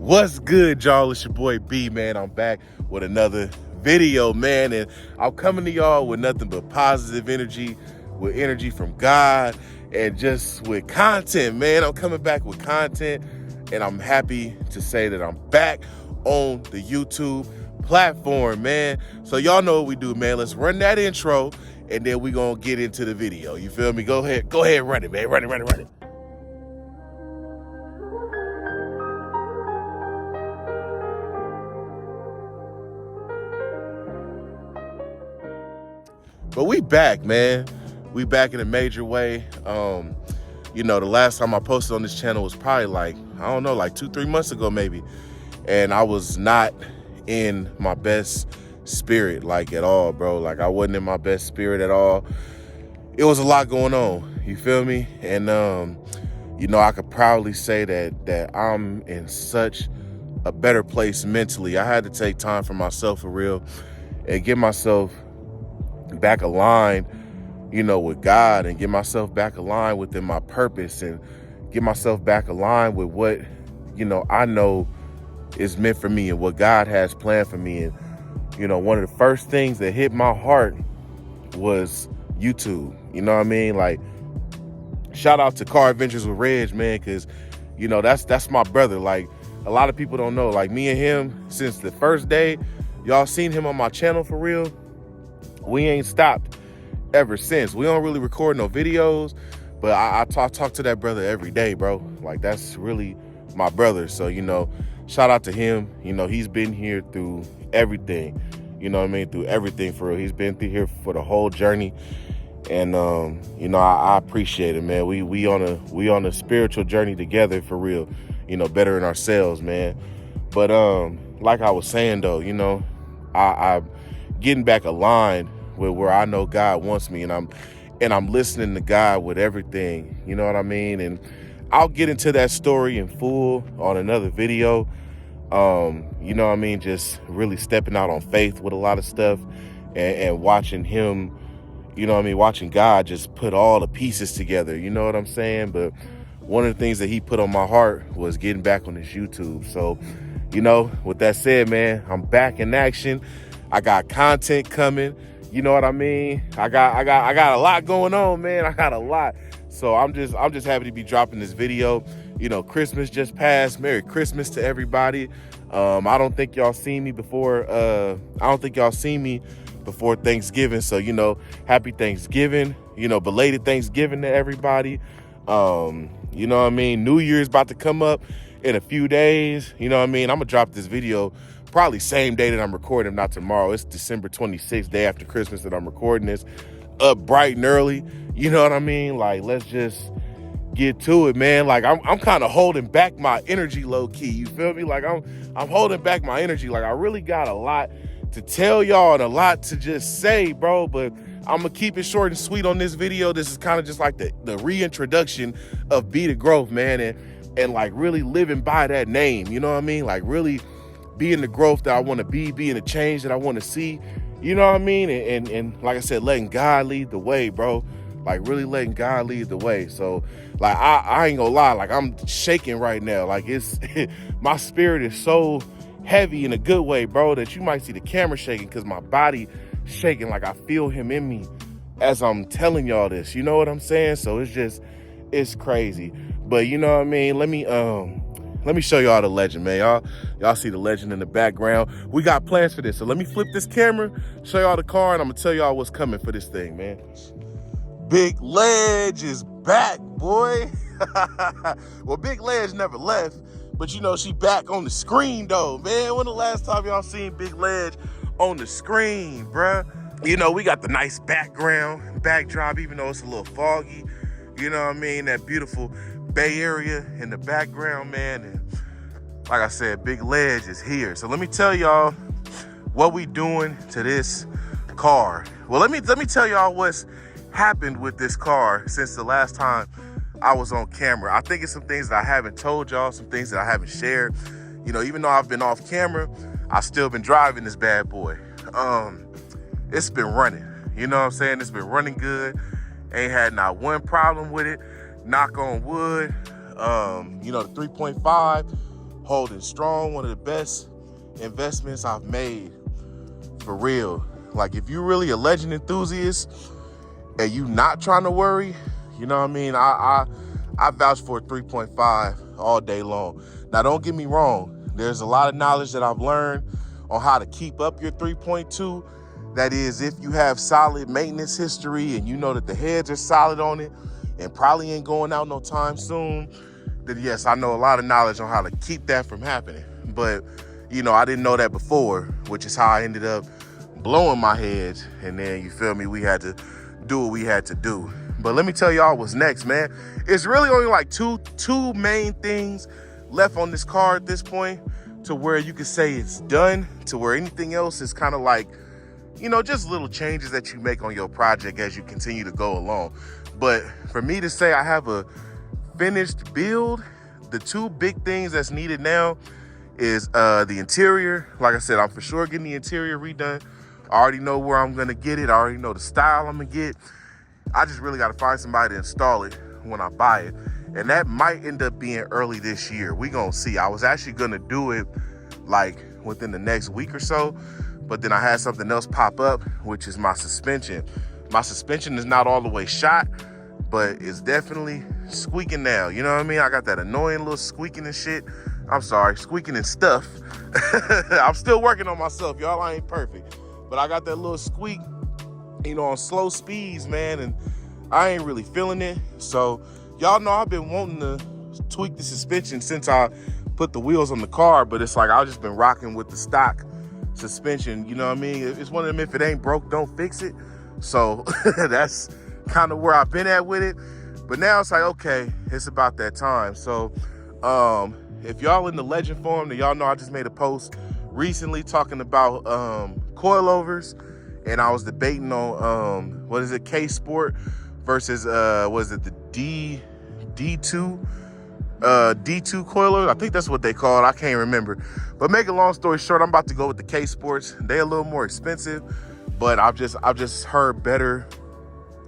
What's good, y'all? It's your boy B, man. I'm back with another video, man, and I'm coming to y'all with nothing but positive energy, with energy from God, and just with content, man. I'm coming back with content, and I'm happy to say that I'm back on the YouTube platform, man. So y'all know what we do, man. Let's run that intro, and then we gonna get into the video. You feel me? Go ahead, run it, man. Run it. But we back, man. We back in a major way. The last time I posted on this channel was probably like 2-3 months ago maybe. And I was not in my best spirit, like, at all, bro. Like, I wasn't in my best spirit at all. It was a lot going on, you feel me? And, I could proudly say that I'm in such a better place mentally. I had to take time for myself, for real, and get myself back aligned, with God, and get myself back aligned within my purpose, and get myself back aligned with what, I know is meant for me and what God has planned for me. And, one of the first things that hit my heart was YouTube. You know what I mean? Like, shout out to Car Adventures with Reg, man, because, that's my brother. Like, a lot of people don't know, like, me and him, since the first day y'all seen him on my channel, for real, we ain't stopped ever since. We don't really record no videos, but I talk to that brother every day, bro. Like, that's really my brother. So, shout out to him. He's been here through everything, through everything, for real. He's been through here for the whole journey. And, I appreciate it, man. We on a spiritual journey together, for real, bettering ourselves, man. But, like I was saying though, I'm getting back aligned with where I know God wants me, and I'm listening to God with everything, you know what I mean? And I'll get into that story in full on another video. Just really stepping out on faith with a lot of stuff, and watching him, watching God just put all the pieces together, you know what I'm saying? But one of the things that he put on my heart was getting back on this YouTube. So, with that said, man, I'm back in action. I got content coming. You know what I mean? I got a lot going on, man. I got a lot. So I'm just happy to be dropping this video. Christmas just passed. Merry Christmas to everybody. I don't think y'all seen me before. Before Thanksgiving. So, happy Thanksgiving. Belated Thanksgiving to everybody. You know what I mean? New Year's about to come up in a few days. You know what I mean? I'm gonna drop this video probably same day that I'm recording, not tomorrow. It's December 26th, day after Christmas, that I'm recording this, up bright and early. You know what I mean? Like, let's just get to it, man. Like, I'm kind of holding back my energy, low key. You feel me? Like, I'm holding back my energy. Like, I really got a lot to tell y'all and a lot to just say, bro. But I'm gonna keep it short and sweet on this video. This is kind of just like the reintroduction of Be The Growth, man, and like really living by that name. You know what I mean? Like, really being the growth that I want to be, being the change that I want to see, you know what I mean? And like I said, letting God lead the way, bro. Like, really letting God lead the way. So, like, I ain't gonna lie, like, I'm shaking right now. Like, it's my spirit is so heavy in a good way, bro, that you might see the camera shaking, because my body shaking. Like, I feel him in me as I'm telling y'all this, you know what I'm saying? So it's crazy. But you know what I mean? Let me show y'all the legend, man. Y'all see the legend in the background. We got plans for this. So let me flip this camera, show y'all the car, and I'm gonna tell y'all what's coming for this thing, man. Big Ledge is back, boy. Well, Big Ledge never left, but she back on the screen though, man. When the last time y'all seen Big Ledge on the screen, bruh? We got the nice backdrop, even though it's a little foggy. You know what I mean? That beautiful Bay Area in the background, man. And like I said, Big Ledge is here. So let me tell y'all what we doing to this car. Well, let me tell y'all what's happened with this car since the last time I was on camera. I think it's some things that I haven't told y'all, some things that I haven't shared. Even though I've been off camera, I've still been driving this bad boy. It's been running. You know what I'm saying? It's been running good. Ain't had not one problem with it. Knock on wood. The 3.5 holding strong. One of the best investments I've made, for real. Like, if you're really a Legend enthusiast and you not trying to worry, you know what I mean? I vouch for a 3.5 all day long. Now, don't get me wrong. There's a lot of knowledge that I've learned on how to keep up your 3.2. That is, if you have solid maintenance history and you know that the heads are solid on it and probably ain't going out no time soon, then yes, I know a lot of knowledge on how to keep that from happening. But, you know, I didn't know that before, which is how I ended up blowing my heads. And then, you feel me, we had to do what we had to do. But let me tell y'all what's next, man. It's really only like two main things left on this car at this point, to where you could say it's done, to where anything else is kind of like, you know, just little changes that you make on your project as you continue to go along. But for me to say I have a finished build, the two big things that's needed now is the interior. Like I said, I'm for sure getting the interior redone. I already know where I'm gonna get it. I already know the style I'm gonna get. I just really gotta find somebody to install it when I buy it. And that might end up being early this year. We gonna see. I was actually gonna do it like within the next week or so, but then I had something else pop up, which is my suspension. My suspension is not all the way shot, but it's definitely squeaking now. You know what I mean? I got that annoying little squeaking and shit. I'm sorry, squeaking and stuff. I'm still working on myself, y'all. I ain't perfect, but I got that little squeak, you know, on slow speeds, man, and I ain't really feeling it. So y'all know I've been wanting to tweak the suspension since I put the wheels on the car, but it's like I've just been rocking with the stock suspension. You know what I mean? It's one of them, if it ain't broke, don't fix it. So that's kind of where I've been at with it. But now it's like, okay, it's about that time. So if y'all in the Legend forum, then y'all know I just made a post recently talking about coilovers, and I was debating on what is it, K Sport versus was it the D2 coilovers? I think that's what they call it. I can't remember. But make a long story short, I'm about to go with the K Sports. They a little more expensive, but I've just heard better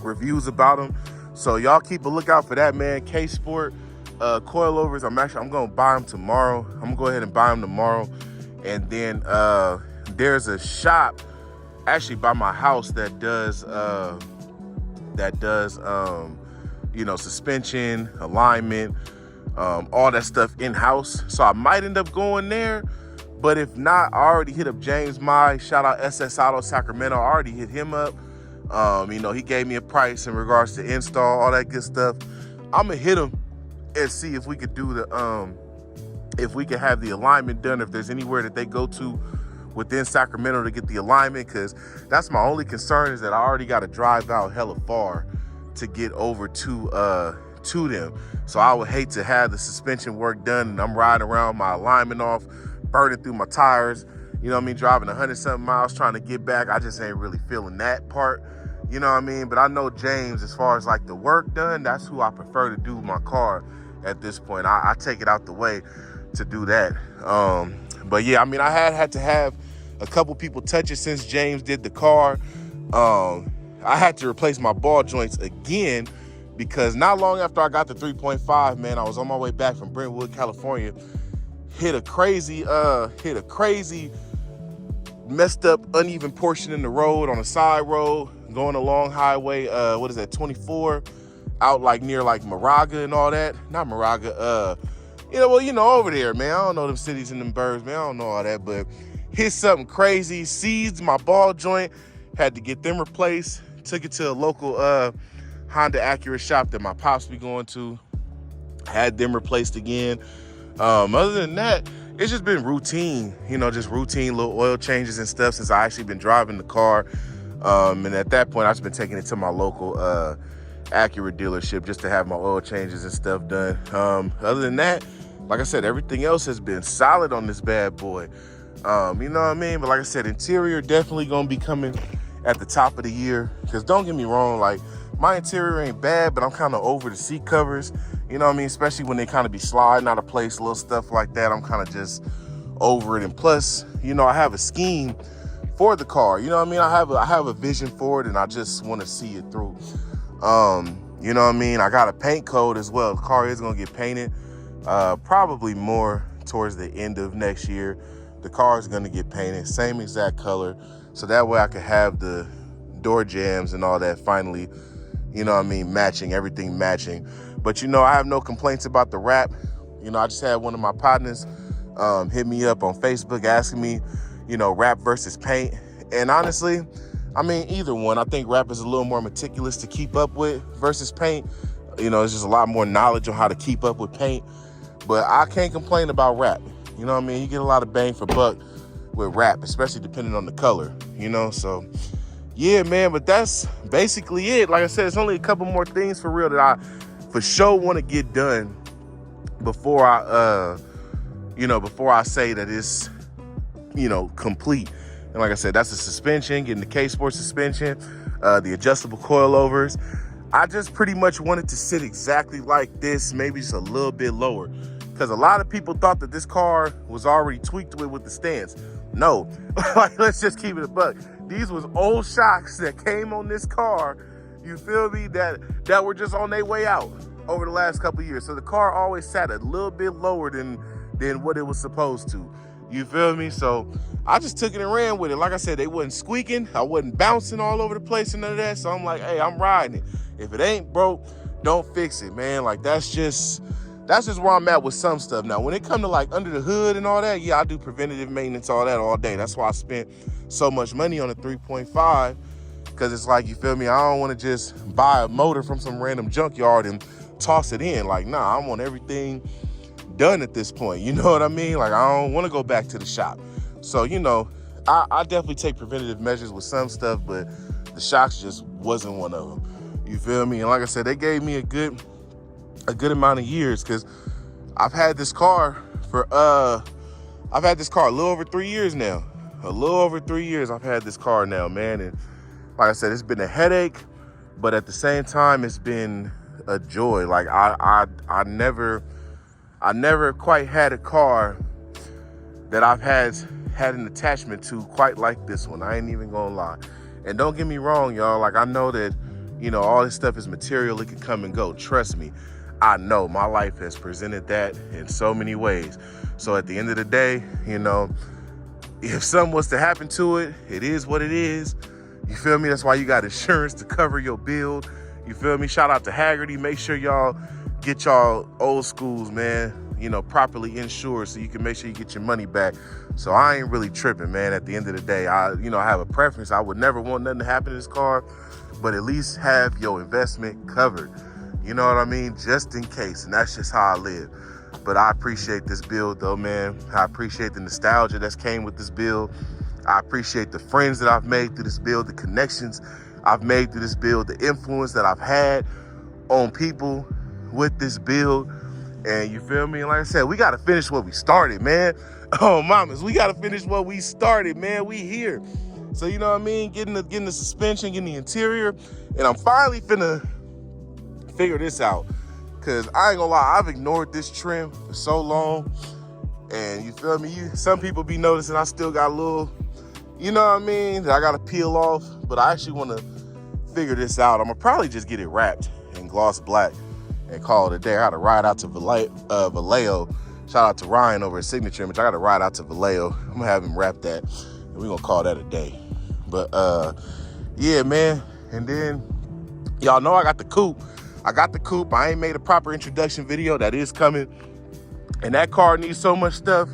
reviews about them. So y'all keep a lookout for that, man. K Sport coilovers. I'm gonna buy them tomorrow. I'm gonna go ahead and buy them tomorrow. And then there's a shop actually by my house that does you know, suspension, alignment, all that stuff in-house. So I might end up going there. But if not, I already hit up James Mai. Shout out SS Auto Sacramento. I already hit him up. You know, he gave me a price in regards to install, all that good stuff. I'm gonna hit him and see if we could do the if we could have the alignment done, if there's anywhere that they go to within Sacramento to get the alignment, because that's my only concern, is that I already got to drive out hella far to get over to them. So I would hate to have the suspension work done and I'm riding around my alignment off, burning through my tires, you know what I mean, driving 100-something miles trying to get back. I just ain't really feeling that part, you know what I mean? But I know James, as far as like the work done, that's who I prefer to do my car at this point. I take it out the way to do that. But yeah, I mean, I had to have a couple people touch it since James did the car. I had to replace my ball joints again, because not long after I got the 3.5, man, I was on my way back from Brentwood, California, hit a crazy messed up, uneven portion in the road, on a side road, going along highway, 24, out like near like Moraga and all that. Not Moraga, over there, man. I don't know them cities and them birds, man. I don't know all that, but hit something crazy, seized my ball joint, had to get them replaced, took it to a local Honda Acura shop that my pops be going to, had them replaced again. Other than that, it's just been routine, just routine little oil changes and stuff since I actually been driving the car. And at that point, I've just been taking it to my local Acura dealership just to have my oil changes and stuff done. Other than that, like I said, everything else has been solid on this bad boy. You know what I mean? But like I said, interior definitely gonna be coming at the top of the year. Because don't get me wrong, like, my interior ain't bad, but I'm kind of over the seat covers. You know what I mean? Especially when they kind of be sliding out of place, little stuff like that. I'm kind of just over it. And plus, I have a scheme for the car. You know what I mean? I have a vision for it, and I just want to see it through. You know what I mean? I got a paint code as well. The car is gonna get painted. Probably more towards the end of next year, the car is going to get painted, same exact color. So that way I could have the door jambs and all that finally, you know what I mean, matching, everything matching. But, you know, I have no complaints about the wrap. You know, I just had one of my partners hit me up on Facebook asking me, you know, wrap versus paint. And honestly, I mean, either one. I think wrap is a little more meticulous to keep up with versus paint. You know, there's just a lot more knowledge on how to keep up with paint. But I can't complain about wrap. You know what I mean? You get a lot of bang for buck with wrap, especially depending on the color, you know? So, yeah, man, but that's basically it. Like I said, it's only a couple more things for real that I for sure want to get done before I say that it's, you know, complete. And like I said, that's the suspension, getting the K-Sport suspension, the adjustable coilovers. I just pretty much wanted to sit exactly like this, maybe just a little bit lower. Because a lot of people thought that this car was already tweaked with the stance. No, like, let's just keep it a buck. These was old shocks that came on this car, you feel me, that were just on their way out over the last couple of years. So the car always sat a little bit lower than what it was supposed to. You feel me? So I just took it and ran with it. Like I said, they wasn't squeaking. I wasn't bouncing all over the place and none of that. So I'm like, hey, I'm riding it. If it ain't broke, don't fix it, man. Like, that's just where I'm at with some stuff. Now, when it come to like under the hood and all that, yeah, I do preventative maintenance, all that all day. That's why I spent so much money on a 3.5, because it's like, you feel me, I don't want to just buy a motor from some random junkyard and toss it in. Like, nah, I want everything done at this point. You know what I mean? Like, I don't want to go back to the shop. So, you know, I definitely take preventative measures with some stuff, but the shocks just wasn't one of them. You feel me? And like I said, they gave me a good amount of years, because I've had this car a little over 3 years now. A little over 3 years I've had this car now, man. And like I said, it's been a headache, but at the same time, it's been a joy. Like, I never quite had a car that I've had an attachment to quite like this one. I ain't even gonna lie. And don't get me wrong, y'all. Like, I know that, you know, all this stuff is material. It can come and go. Trust me. I know my life has presented that in so many ways. So at the end of the day, you know, if something was to happen to it, it is what it is. You feel me? That's why you got insurance to cover your build. You feel me? Shout out to Haggerty. Make sure y'all get y'all old schools, man, you know, properly insured so you can make sure you get your money back. So I ain't really tripping, man. At the end of the day, I have a preference. I would never want nothing to happen to this car, but at least have your investment covered. You know what I mean? Just in case. And that's just how I live. But I appreciate this build, though, man. I appreciate the nostalgia that's came with this build. I appreciate the friends that I've made through this build, the connections I've made through this build, the influence that I've had on people with this build. And you feel me? And like I said, we got to finish what we started, man. Oh, mamas, we got to finish what we started, man. We here. So, you know what I mean? Getting the suspension, getting the interior. And I'm finally finna figure this out, because I ain't gonna lie, I've ignored this trim for so long. And you feel me, some people be noticing I still got a little, you know what I mean, that I gotta peel off. But I actually want to figure this out. I'm gonna probably just get it wrapped in gloss black and call it a day. I gotta ride out to Vallejo. Shout out to Ryan over at Signature Image. I gotta ride out to Vallejo. I'm gonna have him wrap that, and we're gonna call that a day. But yeah, man. And then y'all know I got the coupe. I ain't made a proper introduction video. That is coming. And that car needs so much stuff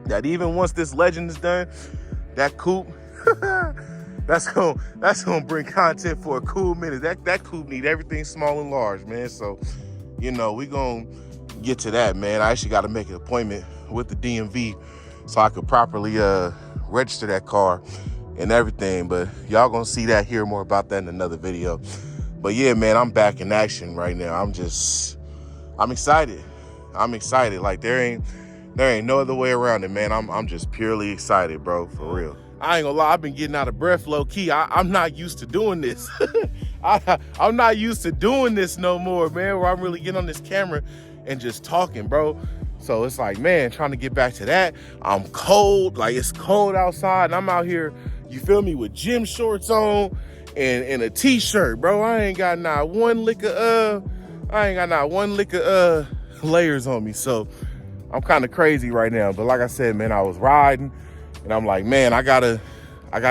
that even once this legend is done, that coupe, that's gonna bring content for a cool minute. That coupe need everything small and large, man. So, you know, we gonna get to that, man. I actually got to make an appointment with the DMV so I could properly register that car and everything. But y'all gonna see that, hear more about that in another video. But yeah, man, I'm back in action right now. I'm excited. Like, there ain't no other way around it, man. I'm just purely excited, bro, for real. I ain't gonna lie, I've been getting out of breath low key. I'm not used to doing this. I'm not used to doing this no more, man, where I'm really getting on this camera and just talking, bro. So it's like, man, trying to get back to that. I'm cold, like it's cold outside, and I'm out here, you feel me, with gym shorts on and a t-shirt, bro. I ain't got not one lick of layers on me. So I'm kind of crazy right now. But like I said, man, I was riding and I'm like, man, I gotta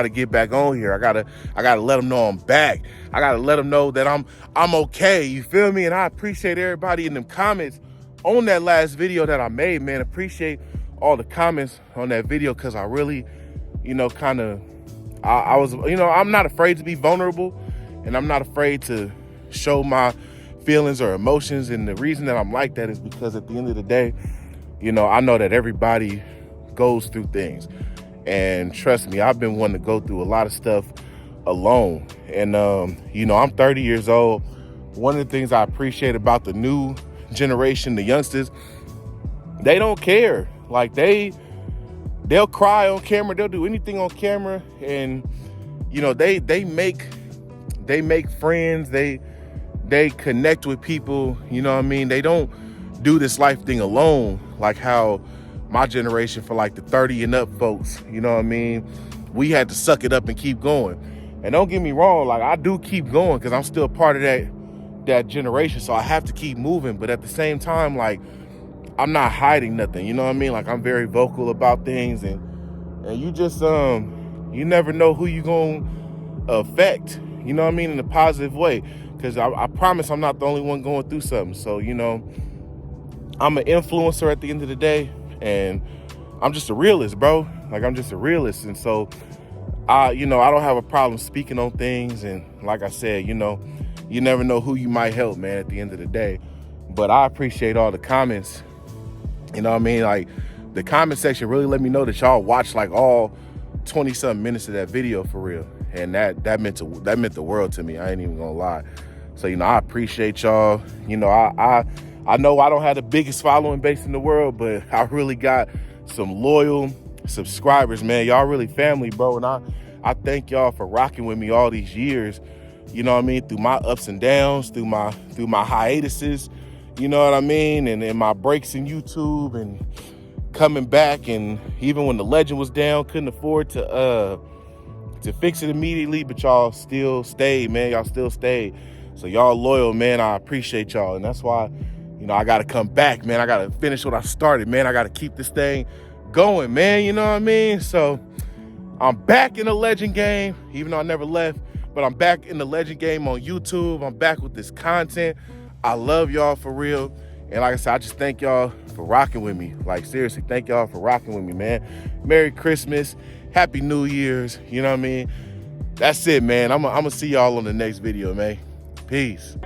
get back on here. I gotta let them know I'm back. I gotta let them know that I'm okay. You feel me? And I appreciate everybody in them comments on that last video that I made, man. Appreciate all the comments on that video, because I really, I was, I'm not afraid to be vulnerable, and I'm not afraid to show my feelings or emotions. And the reason that I'm like that is because at the end of the day, I know that everybody goes through things. And trust me, I've been one to go through a lot of stuff alone. And, I'm 30 years old. One of the things I appreciate about the new generation, the youngsters, they don't care. Like they'll cry on camera. They'll do anything on camera. And, they make friends. They connect with people. You know what I mean? They don't do this life thing alone, like how my generation, for like the 30 and up folks, you know what I mean? We had to suck it up and keep going. And don't get me wrong, like I do keep going because I'm still part of that generation. So I have to keep moving. But at the same time, like I'm not hiding nothing. You know what I mean? Like I'm very vocal about things, and you just, you never know who you gonna affect, you know what I mean, in a positive way. Because I promise I'm not the only one going through something. So, I'm an influencer at the end of the day. And I'm just a realist, bro. Like I'm just a realist. And so I don't have a problem speaking on things. And like I said, you never know who you might help, man, at the end of the day. But I appreciate all the comments. You know what I mean? Like the comment section really let me know that y'all watched like all 20 something minutes of that video for real. And that meant the world to me. I ain't even gonna lie. So, I appreciate y'all. I know I don't have the biggest following base in the world, but I really got some loyal subscribers, man. Y'all really family, bro. And I thank y'all for rocking with me all these years. You know what I mean? Through my ups and downs, through my hiatuses, you know what I mean? And my breaks in YouTube and coming back. And even when the legend was down, couldn't afford to fix it immediately, but y'all still stayed, man. Y'all still stayed. So y'all loyal, man. I appreciate y'all. And that's why, I got to come back, man. I got to finish what I started, man. I got to keep this thing going, man. You know what I mean? So I'm back in the legend game, even though I never left, but I'm back in the legend game on YouTube. I'm back with this content. I love y'all for real. And like I said, I just thank y'all for rocking with me. Like seriously, thank y'all for rocking with me, man. Merry Christmas. Happy New Year's. You know what I mean? That's it, man. I'm going to see y'all on the next video, man. Peace.